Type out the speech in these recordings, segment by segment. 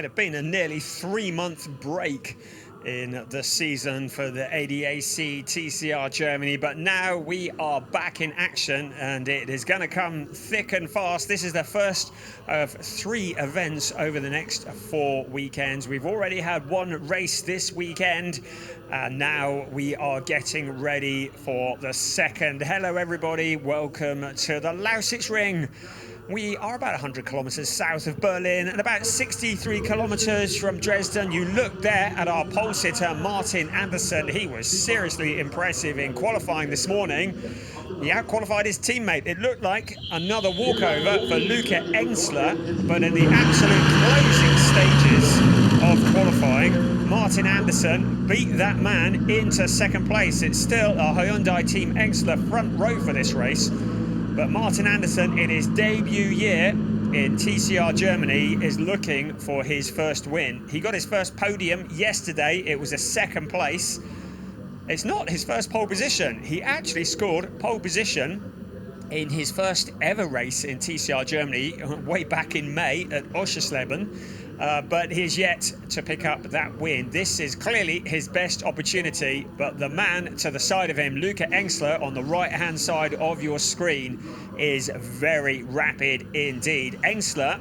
It had been a nearly 3-month break in the season for the ADAC TCR Germany, but now we are back in action and it is going to come thick and fast. This is the first of 3 events over the next 4 weekends. We've already had 1 race this weekend and now we are getting ready for the second. Hello everybody, welcome to the Lausitzring. We are about 100 kilometers south of Berlin and about 63 kilometers from Dresden. You look there at our pole sitter, Martin Anderson. He was seriously impressive in qualifying this morning. He out-qualified his teammate. It looked like another walkover for Luca Engstler, but in the absolute closing stages of qualifying, Martin Anderson beat that man into second place. It's still a Hyundai Team Engstler front row for this race. But Martin Anderson, in his debut year in TCR Germany, is looking for his first win. He got his first podium yesterday. It was a second place. It's not his first pole position. He actually scored pole position in his first ever race in TCR Germany way back in May at Oschersleben. But he's yet to pick up that win. This is clearly his best opportunity, but the man to the side of him, Luca Engstler, on the right-hand side of your screen, is very rapid indeed. Engstler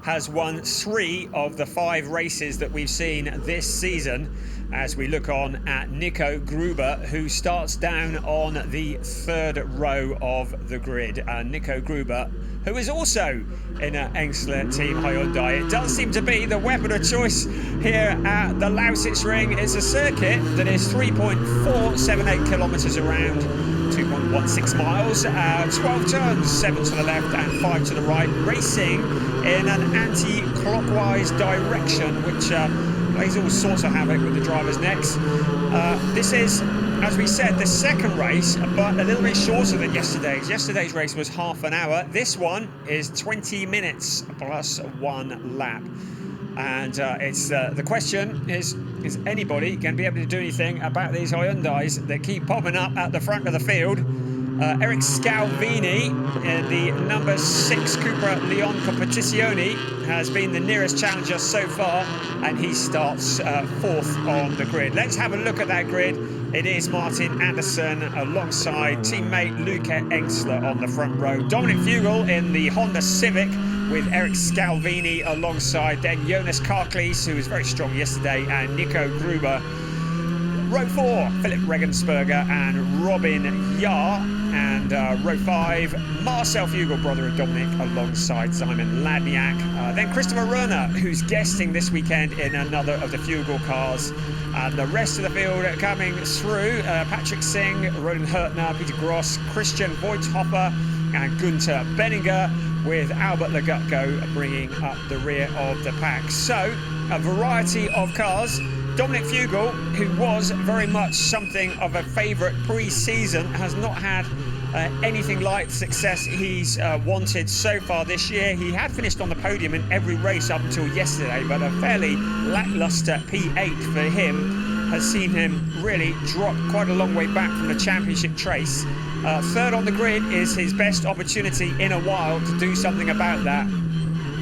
has won 3 of the 5 races that we've seen this season, as we look on at Nico Gruber, who starts down on the 3rd row of the grid. Nico Gruber, who is also in an Engstler Team Hyundai. It does seem to be the weapon of choice here at the Lausitzring. It's a circuit that is 3.478 kilometers around, 2.16 miles, 12 turns, 7 to the left and 5 to the right, racing in an anti-clockwise direction, which plays all sorts of havoc with the drivers' necks. This is, as we said, the second race, but a little bit shorter than yesterday's. Yesterday's race was half an hour. This one is 20 minutes plus 1 lap. And it's the question is anybody going to be able to do anything about these Hyundais that keep popping up at the front of the field? Eric Scalvini, the number 6 Cupra Leon Competizione, has been the nearest challenger so far, and he starts 4th on the grid. Let's have a look at that grid. It is Martin Anderson alongside teammate Luca Engstler on the front row. Dominic Fugel in the Honda Civic with Eric Scalvini alongside, then Jonas Karklees, who was very strong yesterday, and Nico Gruber. Row 4, Philip Regensberger and Robin Jahr. And row 5, Marcel Fugel, brother of Dominic, alongside Simon Ladniak. Then Christopher Röhrner, who's guesting this weekend in another of the Fugel cars. And the rest of the field coming through, Patrick Singh, Roland Hurtner, Peter Gross, Christian Voithoffer and Gunther Benninger, with Albert Legutko bringing up the rear of the pack. So, a variety of cars. Dominic Fugel, who was very much something of a favourite pre-season, has not had anything like the success he's wanted so far this year. He had finished on the podium in every race up until yesterday, but a fairly lacklustre P8 for him has seen him really drop quite a long way back from the championship trace. 3rd on the grid is his best opportunity in a while to do something about that,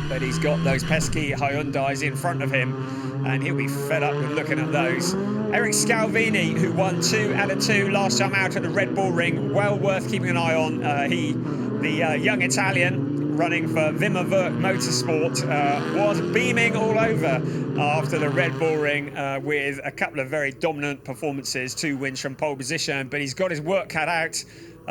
but he's got those pesky Hyundais in front of him, and he'll be fed up with looking at those. Eric Scalvini, who won 2 out of 2 last time out at the Red Bull Ring, well worth keeping an eye on. The young Italian running for ADAC Motorsport, was beaming all over after the Red Bull Ring with a couple of very dominant performances, 2 wins from pole position, but he's got his work cut out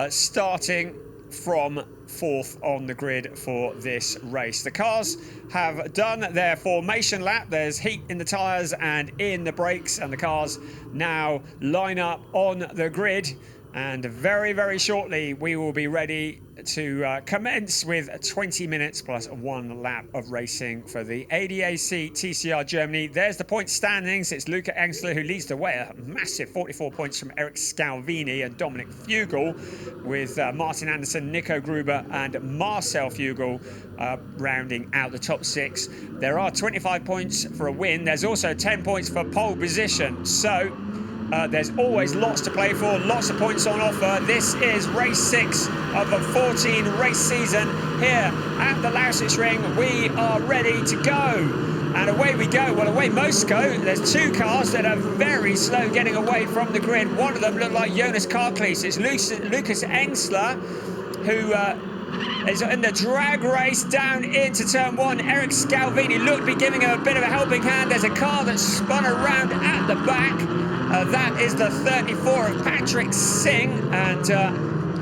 starting from 4th on the grid for this race. The cars have done their formation lap. There's heat in the tyres and in the brakes, and the cars now line up on the grid. And very, very shortly, we will be ready to commence with 20 minutes plus 1 lap of racing for the ADAC TCR Germany. There's the point standings. It's Luca Engstler who leads the way, a massive 44 points from Eric Scalvini and Dominic Fugel, with Martin Anderson, Nico Gruber and Marcel Fugel rounding out the top 6. There are 25 points for a win. There's also 10 points for pole position. So there's always lots to play for, lots of points on offer. This is race 6 of a 14 race season here at the Lausitzring. We are ready to go. And away we go. Well, away most go. There's two cars that are very slow getting away from the grid. One of them looked like Jonas Karklees. It's Lucas Engsler, who is in the drag race down into turn one. Eric Scalvini looked to be giving him a bit of a helping hand. There's a car that spun around at the back. That is the 34 of Patrick Singh. And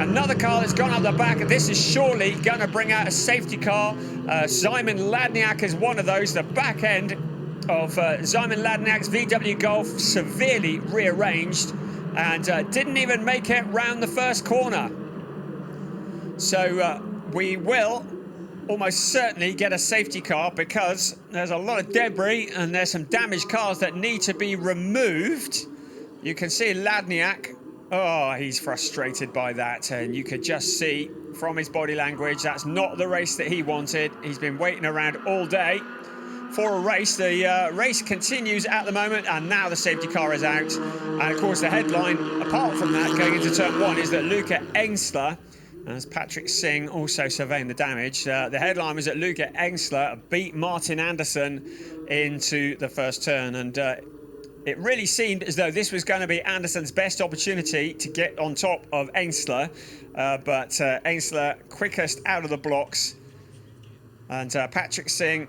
another car that's gone up the back. This is surely going to bring out a safety car. Simon Ladniak is one of those. The back end of Simon Ladniak's VW Golf severely rearranged and didn't even make it round the first corner. So we will almost certainly get a safety car because there's a lot of debris and there's some damaged cars that need to be removed. You can see Ladniak. Oh, he's frustrated by that, and you could just see from his body language that's not the race that he wanted. He's been waiting around all day for a race. The race continues at the moment, and now the safety car is out. And of course, the headline, apart from that, going into turn one, is that Luca Engsler, as Patrick Singh also surveying the damage, the headline was that Luca Engsler beat Martin Anderson into the first turn, and it really seemed as though this was going to be Anderson's best opportunity to get on top of Engsler, but Engsler quickest out of the blocks, and Patrick Singh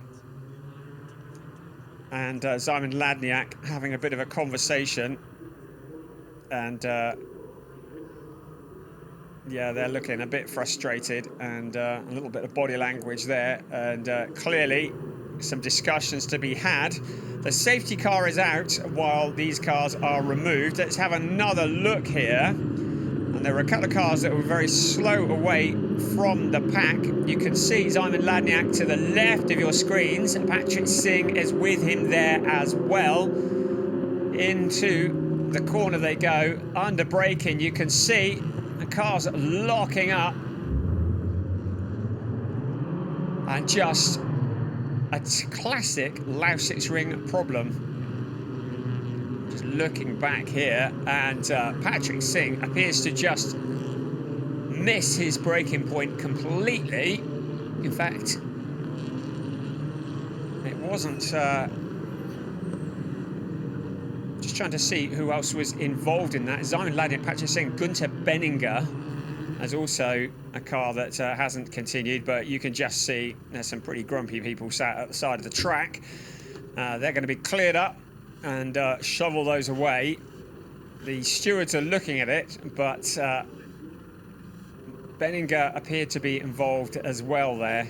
and Simon Ladniak having a bit of a conversation, and yeah, they're looking a bit frustrated, and a little bit of body language there, and clearly some discussions to be had. The safety car is out while these cars are removed. Let's have another look here. And there were a couple of cars that were very slow away from the pack. You can see Simon Ladniak to the left of your screens. Patrick Singh is with him there as well. Into the corner they go. Under braking, you can see the cars locking up. And just a classic Lausitzring problem. Just looking back here, and Patrick Singh appears to just miss his braking point completely. In fact, it wasn't... just trying to see who else was involved in that. Simon Ladniak, Patrick Singh, Gunther Benninger. There's also a car that hasn't continued, but you can just see there's some pretty grumpy people sat at the side of the track. They're going to be cleared up and shovel those away. The stewards are looking at it, but Benninger appeared to be involved as well there.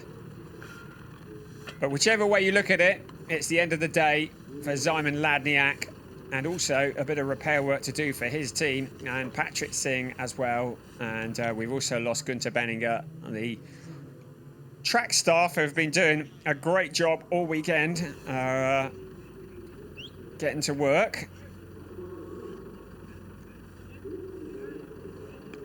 But whichever way you look at it, it's the end of the day for Simon Ladniak, and also a bit of repair work to do for his team and Patrick Singh as well. And we've also lost Gunther Benninger. The track staff have been doing a great job all weekend getting to work.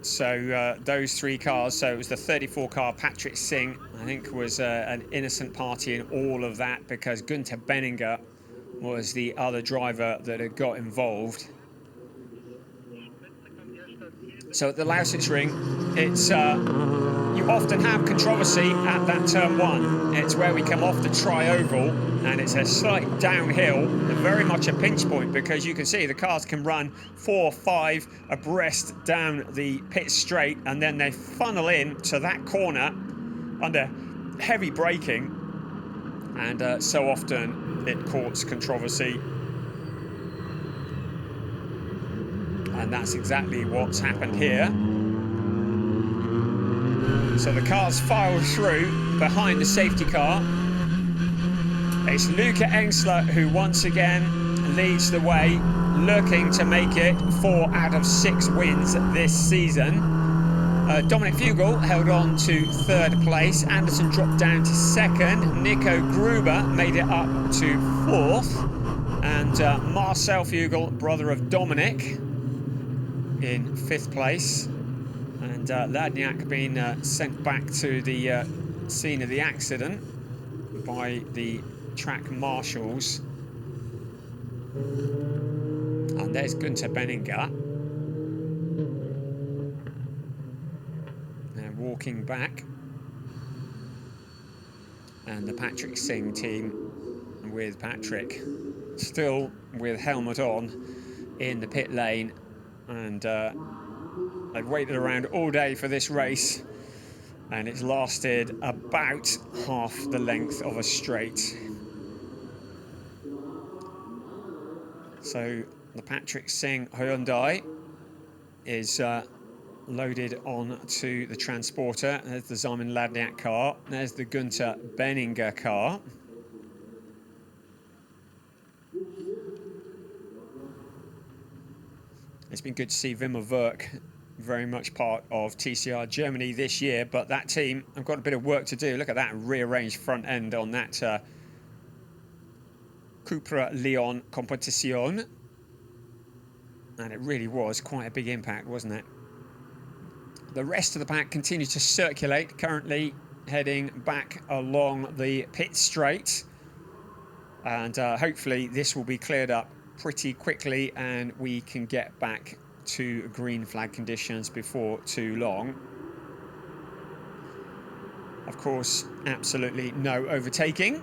So those three cars, so it was the 34 car, Patrick Singh, I think was an innocent party in all of that, because Gunther Benninger was the other driver that had got involved. So at the Lausitzring, it's you often have controversy at that turn one. It's where we come off the tri-oval, and it's a slight downhill, very much a pinch point, because you can see the cars can run 4 or 5 abreast down the pit straight, and then they funnel in to that corner under heavy braking, and so often it courts controversy. And that's exactly what's happened here. So the cars file through behind the safety car. It's Luca Engsler who once again leads the way, looking to make it 4 out of 6 wins this season. Dominic Fugel held on to 3rd place. Anderson dropped down to 2nd. Nico Gruber made it up to 4th. And Marcel Fugel, brother of Dominic, in 5th place. And Ladniak being sent back to the scene of the accident by the track marshals. And there's Gunther Benninger. They're walking back. And the Patrick Singh team with Patrick still with helmet on in the pit lane, and they've waited around all day for this race, and it's lasted about half the length of a straight. So the Patrick Singh Hyundai is loaded onto the transporter. There's the Simon Ladniak car. There's the Günther Benninger car. It's been good to see Wimmer Werk very much part of TCR Germany this year, but that team have got a bit of work to do. Look at that rearranged front end on that Cupra Leon Competition. And it really was quite a big impact, wasn't it? The rest of the pack continue to circulate, currently heading back along the pit straight. And hopefully this will be cleared up pretty quickly and we can get back to green flag conditions before too long. Of course, absolutely no overtaking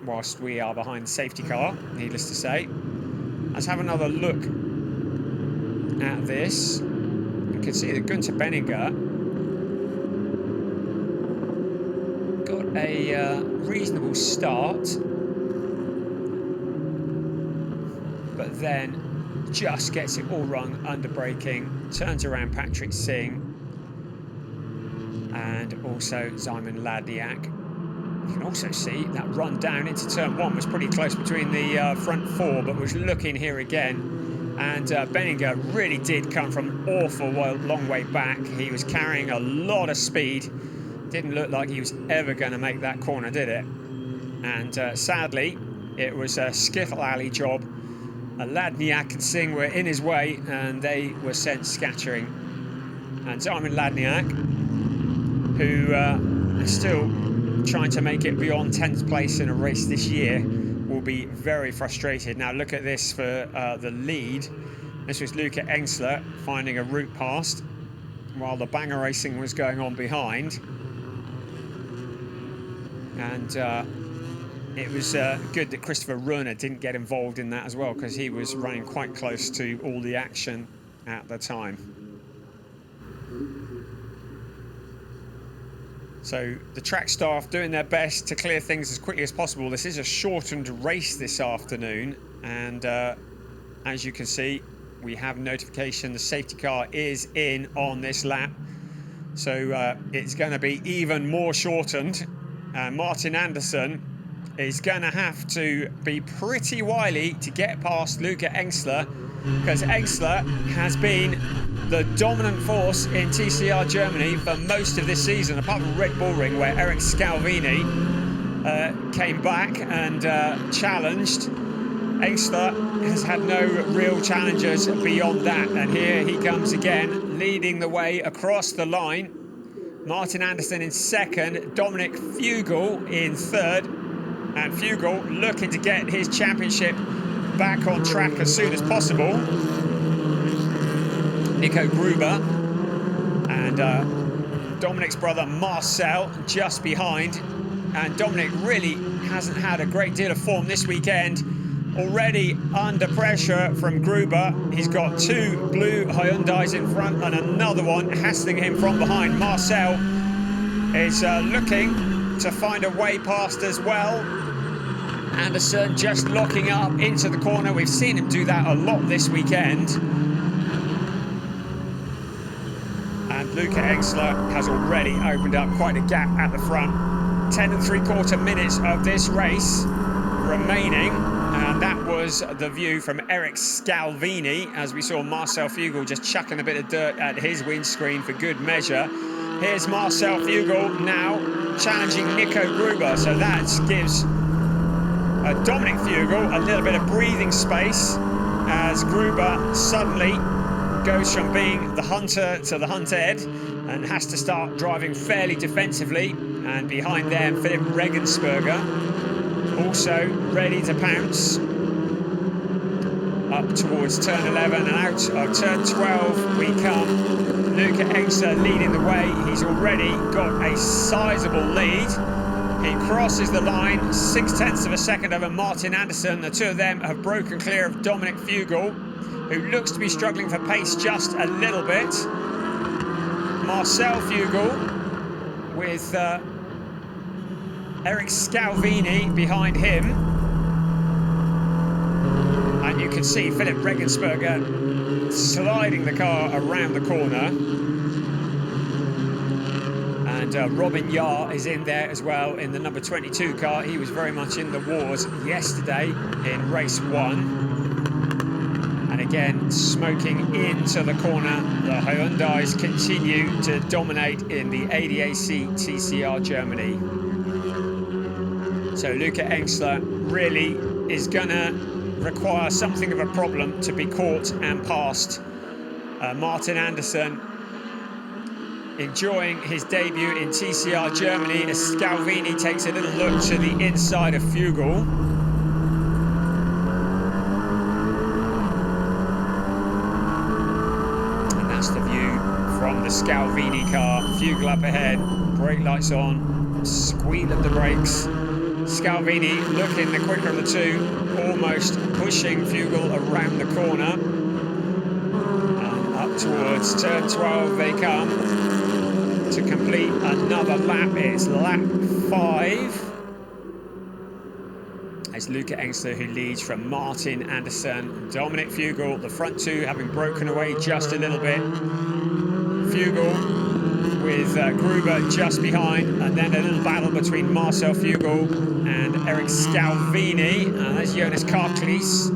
whilst we are behind the safety car, needless to say. Let's have another look at this. You can see that Günther Benninger got a reasonable start, but then just gets it all wrong under braking, turns around Patrick Singh and also Simon Ladniak. You can also see that run down into turn one was pretty close between the front four, but was looking here again. And Benninger really did come from an awful long way back. He was carrying a lot of speed. Didn't look like he was ever going to make that corner, did it? And sadly, it was a Skittle Alley job. Ladniak and Singh were in his way and they were sent scattering. And Simon Ladniak, who is still trying to make it beyond 10th place in a race this year, will be very frustrated. Now look at this for the lead. This was Luca Engsler finding a route past while the banger racing was going on behind. And it was good that Christopher Runer didn't get involved in that as well, because he was running quite close to all the action at the time. So the track staff doing their best to clear things as quickly as possible. This is a shortened race this afternoon, and as you can see, we have notification the safety car is in on this lap. So it's going to be even more shortened. Martin Andersson is going to have to be pretty wily to get past Luca Engsler, because Engsler has been the dominant force in TCR Germany for most of this season, apart from Red Bull Ring, where Eric Scalvini came back and challenged. Engsler has had no real challengers beyond that, and here he comes again, leading the way across the line. Martin Andersson in second, Dominic Fugel in third, and Fugel looking to get his championship back on track as soon as possible. Nico Gruber and Dominic's brother Marcel just behind, and Dominic really hasn't had a great deal of form this weekend. Already under pressure from Gruber. He's got two blue Hyundais in front and another one hassling him from behind. Marcel is looking to find a way past as well. Anderson just locking up into the corner. We've seen him do that a lot this weekend. And Luca Engsler has already opened up quite a gap at the front. 10 3/4 minutes of this race remaining. And that was the view from Eric Scalvini, as we saw Marcel Fugel just chucking a bit of dirt at his windscreen for good measure. Here's Marcel Fugel now challenging Nico Gruber. So that gives Dominic Fugel a little bit of breathing space as Gruber suddenly goes from being the hunter to the hunted and has to start driving fairly defensively. And behind them, Philip Regensberger also ready to pounce up towards turn 11, and out of turn 12 we come. Luca Engsler leading the way. He's already got a sizable lead, He crosses the line, 0.6 of a second over Martin Andersson. The two of them have broken clear of Dominic Fugel, who looks to be struggling for pace just a little bit. Marcel Fugel with Eric Scalvini behind him. And you can see Philip Regensberger sliding the car around the corner. And Robin Yar is in there as well in the number 22 car. He was very much in the wars yesterday in race 1. And again, smoking into the corner. The Hyundais continue to dominate in the ADAC TCR Germany. So Luca Engsler really is going to require something of a problem to be caught and passed. Martin Andersson enjoying his debut in TCR Germany as Scalvini takes a little look to the inside of Fugel. And that's the view from the Scalvini car. Fugel up ahead, brake lights on, squeal of the brakes. Scalvini looking the quicker of the two, almost pushing Fugel around the corner. And up towards turn 12 they come to complete another lap. It's lap 5. It's Luca Engsler who leads from Martin Andersson. Dominic Fugel, the front two having broken away just a little bit. Fugel with Gruber just behind, and then a little battle between Marcel Fugel and Eric Scalvini. And there's Jonas Karklees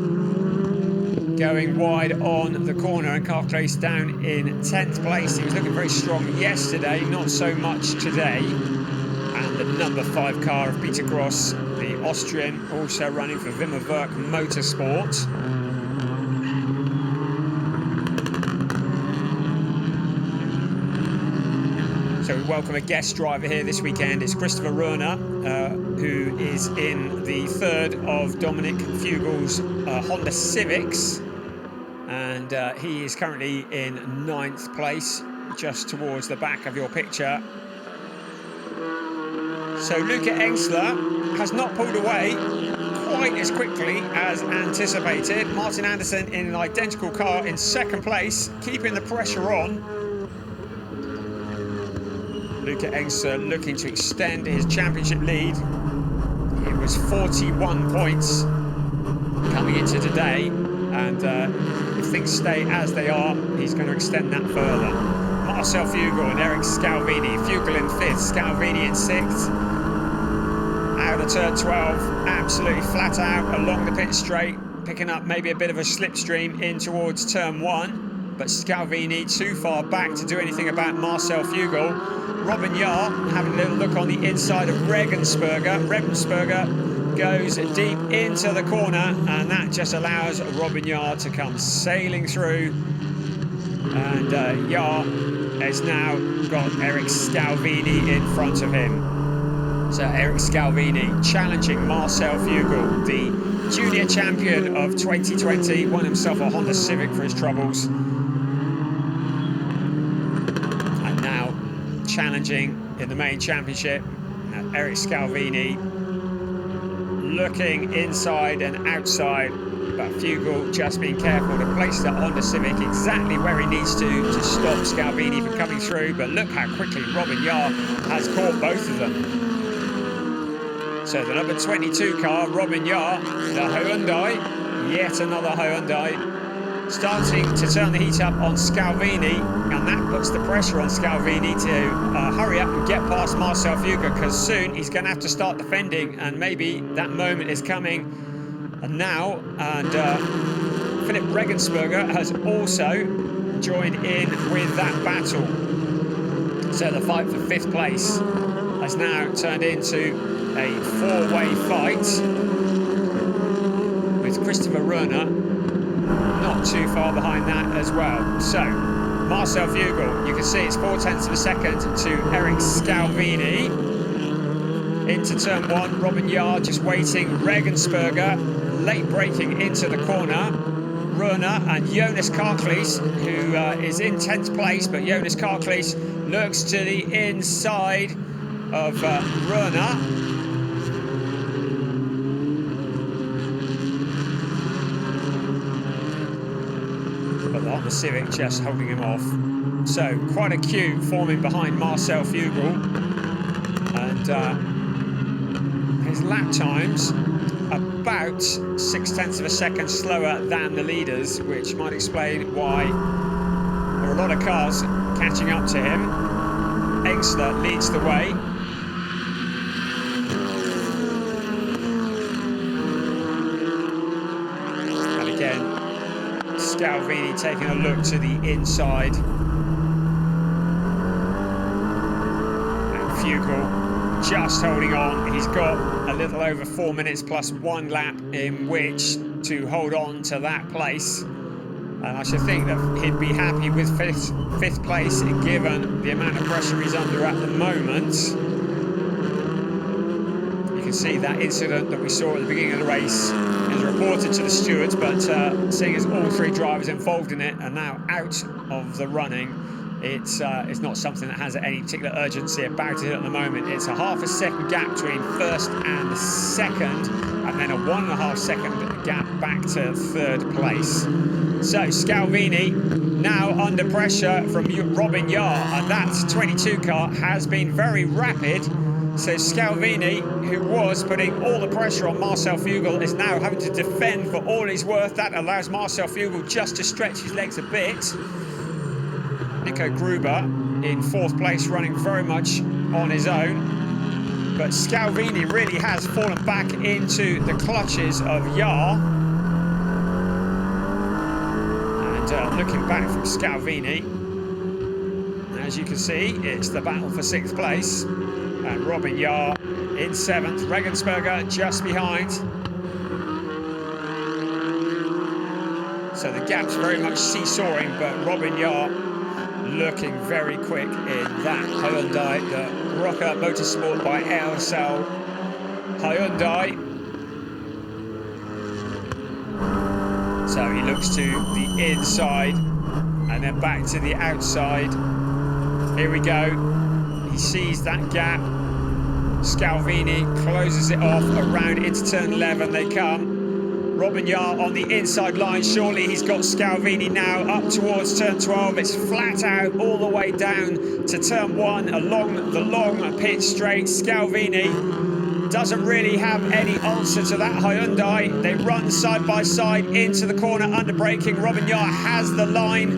going wide on the corner, and Karklees down in 10th place. He was looking very strong yesterday, not so much today. And the number 5 car of Peter Gross, the Austrian, also running for ADAC Motorsport. So we welcome a guest driver here this weekend. It's Christopher Ruhrner, who is in the third of Dominic Fugel's Honda Civics. And he is currently in 9th place, just towards the back of your picture. So Luca Engsler has not pulled away quite as quickly as anticipated. Martin Andersson in an identical car in 2nd place, keeping the pressure on. Luca Engsler looking to extend his championship lead. It was 41 points coming into today, and if things stay as they are, he's going to extend that further. Marcel Fugel and Eric Scalvini. Fugel in 5th, Scalvini in 6th. Out of turn 12, absolutely flat out along the pit straight, picking up maybe a bit of a slipstream in towards turn 1, but Scalvini too far back to do anything about Marcel Fugel. Robin Yar having a little look on the inside of Regensberger. Regensberger goes deep into the corner, and that just allows Robin Yar to come sailing through. And Yar has now got Eric Scalvini in front of him. So Eric Scalvini challenging Marcel Fugel, the junior champion of 2020, won himself a Honda Civic for his troubles. And now challenging in the main championship, Eric Scalvini looking inside and outside, but Fugel just being careful to place the Honda Civic exactly where he needs to stop Scalvini from coming through. But look how quickly Robin Yar has caught both of them. So the number 22 car, Robin Yar, the Hyundai, yet another Hyundai, starting to turn the heat up on Scalvini, and that puts the pressure on Scalvini to hurry up and get past Marcel Fugel, because soon he's going to have to start defending, and maybe that moment is coming now. And Philip Regensberger has also joined in with that battle. So the fight for 5th place has now turned into a 4-way fight, with Christopher Ruhrner not too far behind that as well. So Marcel Fugel, you can see it's 0.4 of a second to Eric Scalvini. Into turn 1, Robin Yar just waiting. Regensberger late braking into the corner. Ruhrner and Jonas Karklees, who is in 10th place, but Jonas Karklees looks to the inside of Ruhrner. the Civic just holding him off. So quite a queue forming behind Marcel Fugel, and his lap times about 0.6 of a second slower than the leaders, which might explain why there are a lot of cars catching up to him. Engsler leads the way. And again, Scalvini taking a look to the inside. And Fugel just holding on. He's got a little over 4 minutes plus 1 lap in which to hold on to that place. And I should think that he'd be happy with fifth place given the amount of pressure he's under at the moment. You can see that incident that we saw at the beginning of the race is reported to the stewards, but seeing as all 3 drivers involved in it are now out of the running, it's not something that has any particular urgency about it at the moment. It's a half a second gap between first and second, and then a 1.5 second gap back to 3rd place. So Scalvini now under pressure from Robin Yar, and that 22 car has been very rapid. So Scalvini, who was putting all the pressure on Marcel Fugel, is now having to defend for all he's worth. That allows Marcel Fugel just to stretch his legs a bit. Nico Gruber in 4th place, running very much on his own. But Scalvini really has fallen back into the clutches of Yar. And looking back from Scalvini, as you can see, it's the battle for 6th place. And Robin Yar in 7th, Regensburger just behind. So the gap's very much seesawing, but Robin Yar looking very quick in that Hyundai, the Rocker Motorsport by ALSL Hyundai. So he looks to the inside and then back to the outside. Here we go. He sees that gap. Scalvini closes it off around into turn 11. They come. Robin Yar on the inside line. Surely he's got Scalvini now up towards turn 12. It's flat out all the way down to turn 1 along the long pit straight. Scalvini doesn't really have any answer to that Hyundai. They run side by side into the corner under braking. Robin Yar has the line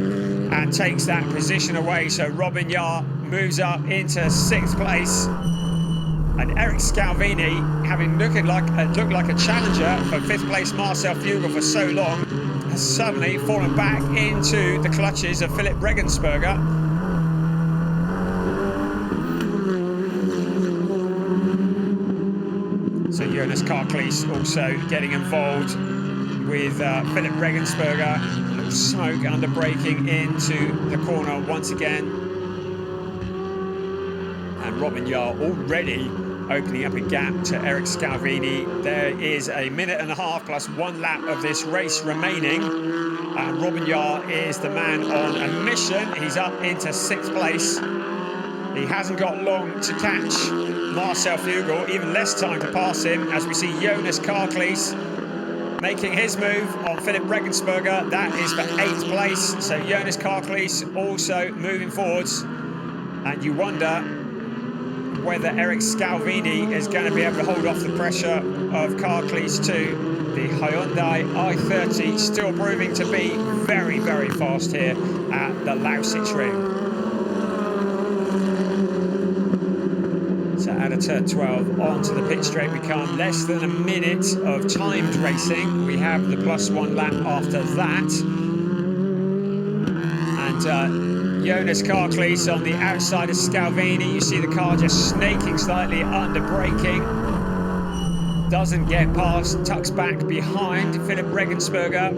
and takes that position away. So Robin Yar moves up into 6th place. And Eric Scalvini, having looked like a challenger for 5th place Marcel Fugel for so long, has suddenly fallen back into the clutches of Philipp Regensburger. So Jonas Karklees also getting involved with Philipp Regensburger. A little smoke under braking into the corner once again. And Robin Yar already opening up a gap to Eric Scalvini. There is a 1.5 minutes plus 1 lap of this race remaining. And Robin Yar is the man on a mission. He's up into 6th place. He hasn't got long to catch Marcel Fugel, even less time to pass him, as we see Jonas Karklees making his move on Philipp Regensburger. That is for 8th place. So Jonas Karklees also moving forwards. And you wonder whether Eric Scalvini is going to be able to hold off the pressure of Karklees too. The Hyundai i30 still proving to be very, very fast here at the Lausitzring. So out of turn 12 onto the pit straight we come. Less than a minute of timed racing. We have the +1 lap after that. And Jonas Karklees on the outside of Scalvini. You see the car just snaking slightly under braking. Doesn't get past, tucks back behind Philipp Regensburger,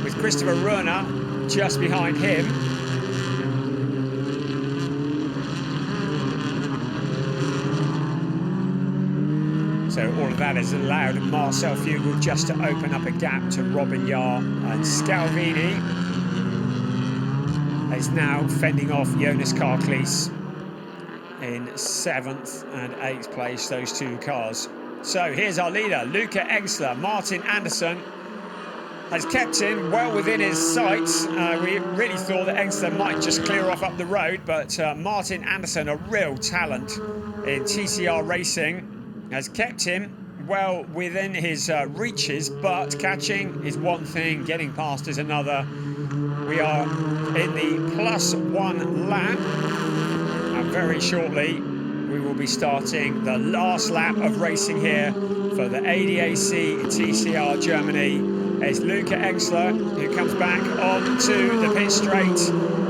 with Christopher Ruhner just behind him. So all of that has allowed Marcel Fugel just to open up a gap to Robin Yar, and Scalvini is now fending off Jonas Karklees in 7th and 8th place, those 2 cars. So here's our leader, Luca Engsler, Martin Andersson, has kept him well within his sights. We really thought that Engster might just clear off up the road, but Martin Andersson, a real talent in TCR racing, has kept him well within his reaches, but catching is one thing, getting past is another. We are in the +1 lap, and very shortly we will be starting the last lap of racing here for the ADAC TCR Germany. It's Luca Engstler who comes back onto the pit straight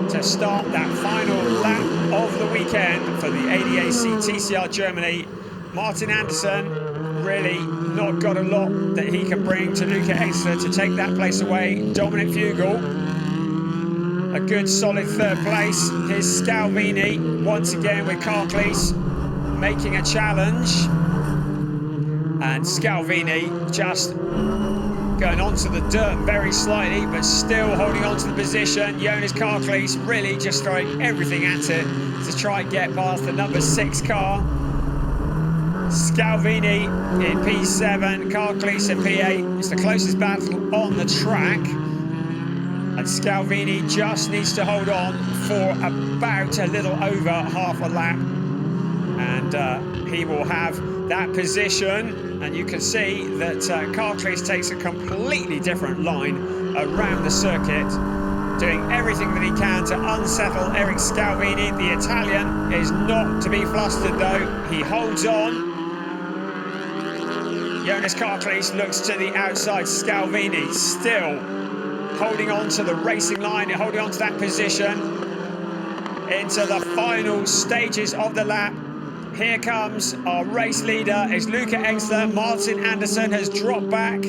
to start that final lap of the weekend for the ADAC TCR Germany. Martin Andersson really not got a lot that he can bring to Luca Engstler to take that place away. Dominic Fugel, a good solid third place. Here's Scalvini once again with Carcleese making a challenge, and Scalvini just going onto the dirt very slightly, but still holding on to the position. Jonas Carcleese really just throwing everything at it to try and get past the number 6 car. Scalvini in P7, Carcleese in P8. It's the closest battle on the track, and Scalvini just needs to hold on for about a little over half a lap, and he will have that position. And you can see that Carcleese takes a completely different line around the circuit, doing everything that he can to unsettle Eric Scalvini. The Italian is not to be flustered though, he holds on. Jonas Carcleese looks to the outside. Scalvini still holding on to the racing line, holding on to that position into the final stages of the lap. Here comes our race leader. It's Luca Engstler. Martin Andersson has dropped back.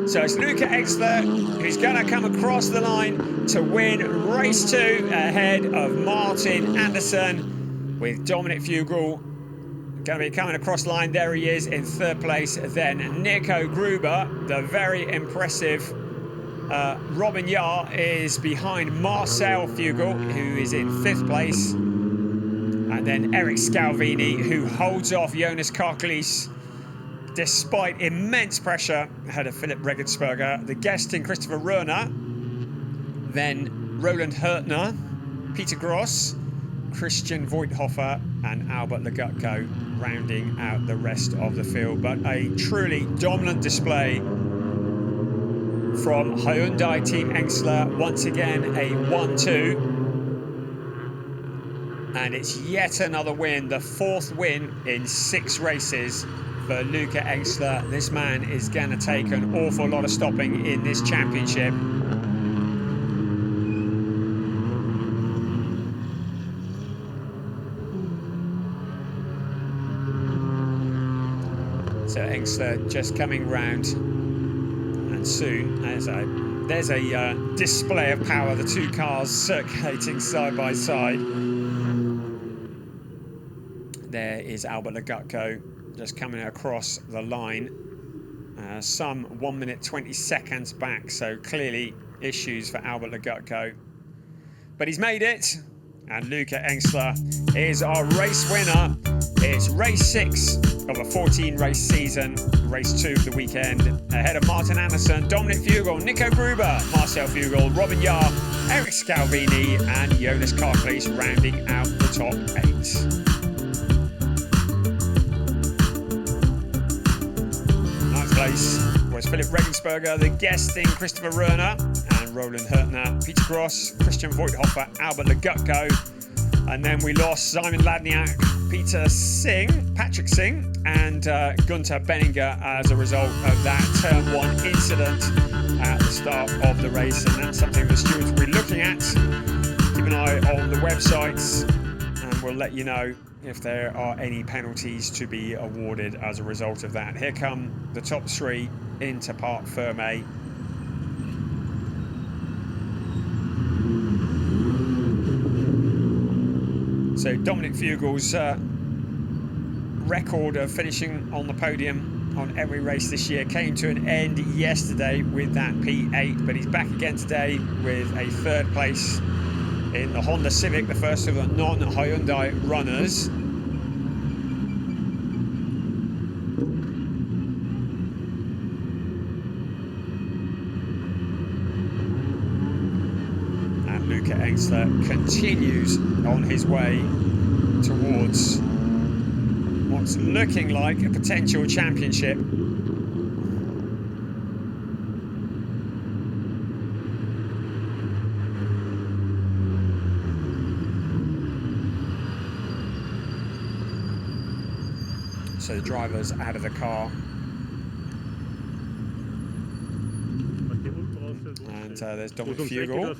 So it's Luca Engstler who's going to come across the line to win race 2 ahead of Martin Andersson, with Dominic Fugel going to be coming across the line. There he is in third place. Then Nico Gruber, the very impressive Robin Yar, is behind Marcel Fugel, who is in 5th place. And then Eric Scalvini, who holds off Jonas Carcleese despite immense pressure ahead of Philip Regensberger. The guesting Christopher Röhrner, then Roland Hurtner, Peter Gross, Christian Voigthofer and Albert Legutko rounding out the rest of the field. But a truly dominant display from Hyundai Team Engstler. Once again, a 1-2. And it's yet another win, the 4th win in 6 races for Luca Engstler. This man is going to take an awful lot of stopping in this championship. So Engstler just coming round, and soon there's a display of power, the 2 cars circulating side by side. There is Albert Legutko just coming across the line, some 1 minute 20 seconds back, so clearly issues for Albert Legutko. But he's made it, and Luca Engstler is our race winner. It's race 6 of a 14-race season, race 2 of the weekend, ahead of Martin Andersson, Dominic Fugel, Nico Gruber, Marcel Fugel, Robin Yar, Eric Scalvini and Jonas Carcleese rounding out the top 8. Place was Philip Regensberger, the guesting Christopher Röhrner and Roland Hurtner, Peter Gross, Christian Voigthofer, Albert Legutko, and then we lost Simon Ladniak, Patrick Singh and Gunther Benninger as a result of that turn 1 incident at the start of the race, and that's something the stewards will be looking at. Keep an eye on the websites and we'll let you know if there are any penalties to be awarded as a result of that. Here come the top 3 into Parc Fermé. So Dominic Fugel's record of finishing on the podium on every race this year came to an end yesterday with that P8, but he's back again today with a 3rd place in the Honda Civic, the first of the non-Hyundai runners. Engsler continues on his way towards what's looking like a potential championship. So the driver's out of the car. And there's Dominic Fugel.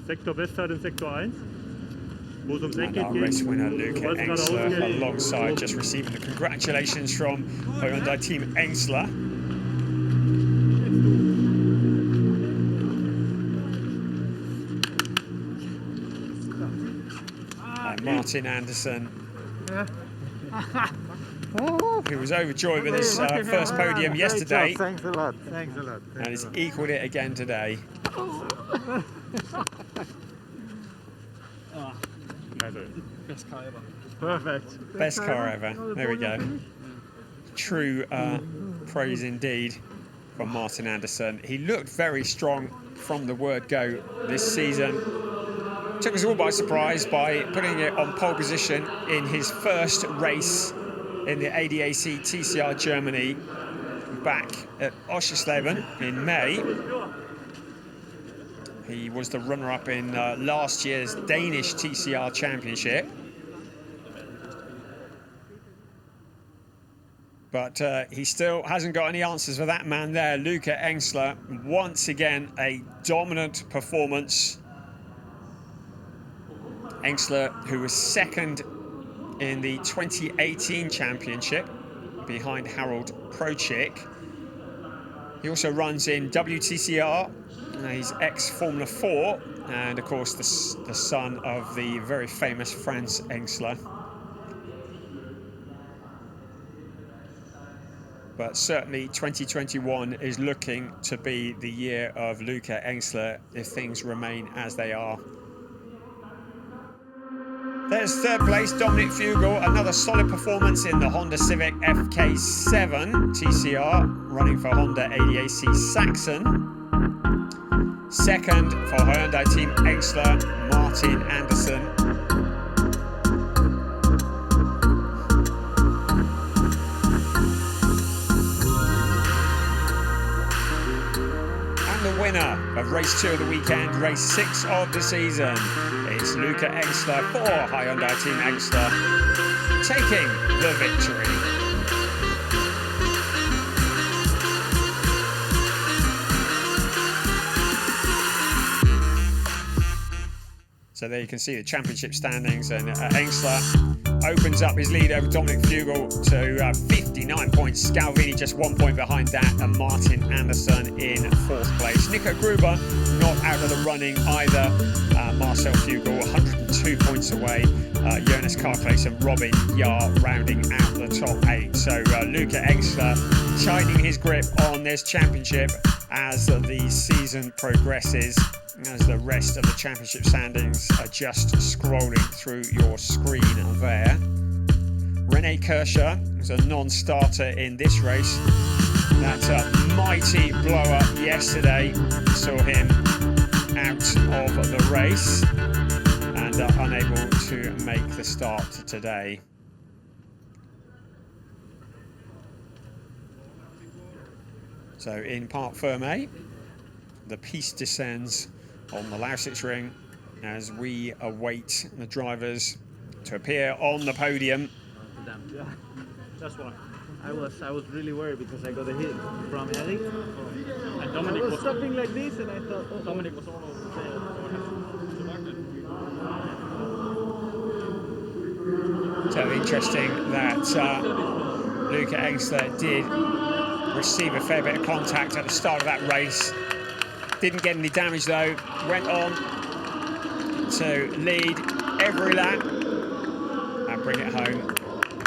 And our race winner, Luca Engsler, alongside, just receiving the congratulations from Hyundai Team Engsler. And Martin Anderson, who was overjoyed with his first podium yesterday. Thanks a lot. Thanks a lot. And has equalled it again today. Best car ever. Perfect. Best car ever. There we go. True praise indeed from Martin Anderson. He looked very strong from the word go this season. Took us all by surprise by putting it on pole position in his first race in the ADAC TCR Germany back at Oschersleben in May. He was the runner-up in last year's Danish TCR Championship. But he still hasn't got any answers for that man there, Luca Engsler. Once again, a dominant performance. Engsler, who was second in the 2018 Championship behind Harold Prochik. He also runs in WTCR. He's ex-Formula 4, and of course the son of the very famous Franz Engsler. But certainly 2021 is looking to be the year of Luca Engsler if things remain as they are. There's third place, Dominic Fugel, another solid performance in the Honda Civic FK7 TCR, running for Honda ADAC Sachsen. Second for Hyundai Team Engsler, Martin Anderson. And the winner of race 2 of the weekend, race 6 of the season, it's Luca Engsler for Hyundai Team Engsler, taking the victory. So there you can see the championship standings, and Engsler opens up his lead over Dominic Fugel to 59 points. Scalvini just 1 point behind that, and Martin Anderson in 4th place. Nico Gruber not out of the running either. Marcel Fugel 102 points away. Jonas Karkleis and Robin Yar rounding out the top 8. So Luca Engsler tightening his grip on this championship as the season progresses, as the rest of the championship standings are just scrolling through your screen there. Rene Kirscher was a non-starter in this race. That's a mighty blow-up yesterday. Saw him out of the race and unable to make the start today. So in Parc Fermé, the piste descends on the Lausitzring as we await the drivers to appear on the podium. Yeah, that's why. I was really worried because I got a hit from Eric. And Dominic was stopping like this, and I thought, oh, Dominic was all over the So interesting that Luca Engsler did receive a fair bit of contact at the start of that race. Didn't get any damage though, went on to lead every lap and bring it home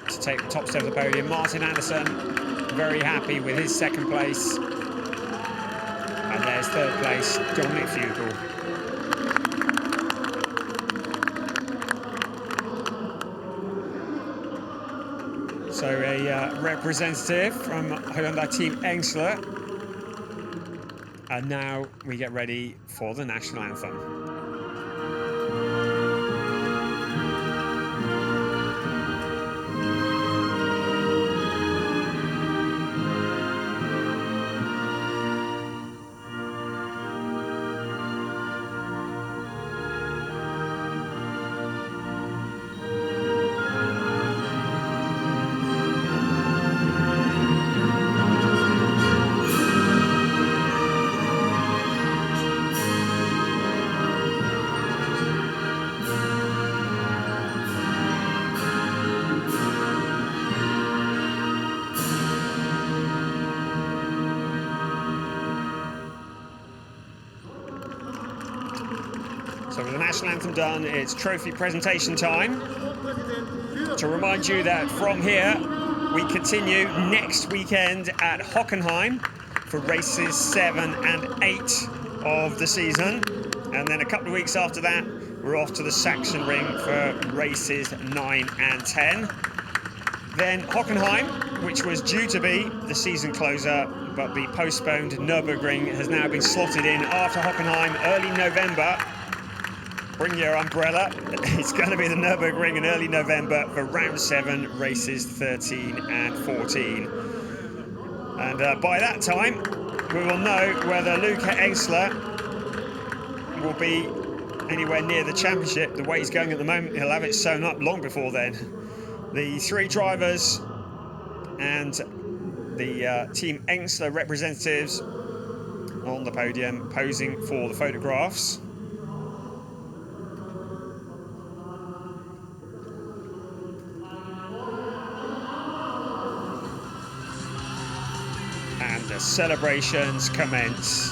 to take the top step of the podium. Martin Anderson very happy with his 2nd place. And there's 3rd place, Dominic Fugel. So a representative from Hyundai Team Engsler. And now we get ready for the national anthem. with the national anthem done, it's trophy presentation time. To remind you that from here, we continue next weekend at Hockenheim for races 7 and 8 of the season. And then a couple of weeks after that, we're off to the Sachsenring for races 9 and 10. Then Hockenheim, which was due to be the season closer, but be postponed. Nürburgring has now been slotted in after Hockenheim, early November. Bring your umbrella. It's going to be the Nürburgring in early November for round 7, races 13 and 14. And by that time, we will know whether Luca Engsler will be anywhere near the championship. The way he's going at the moment, he'll have it sewn up long before then. The 3 drivers and the Team Engsler representatives on the podium posing for the photographs. And the celebrations commence.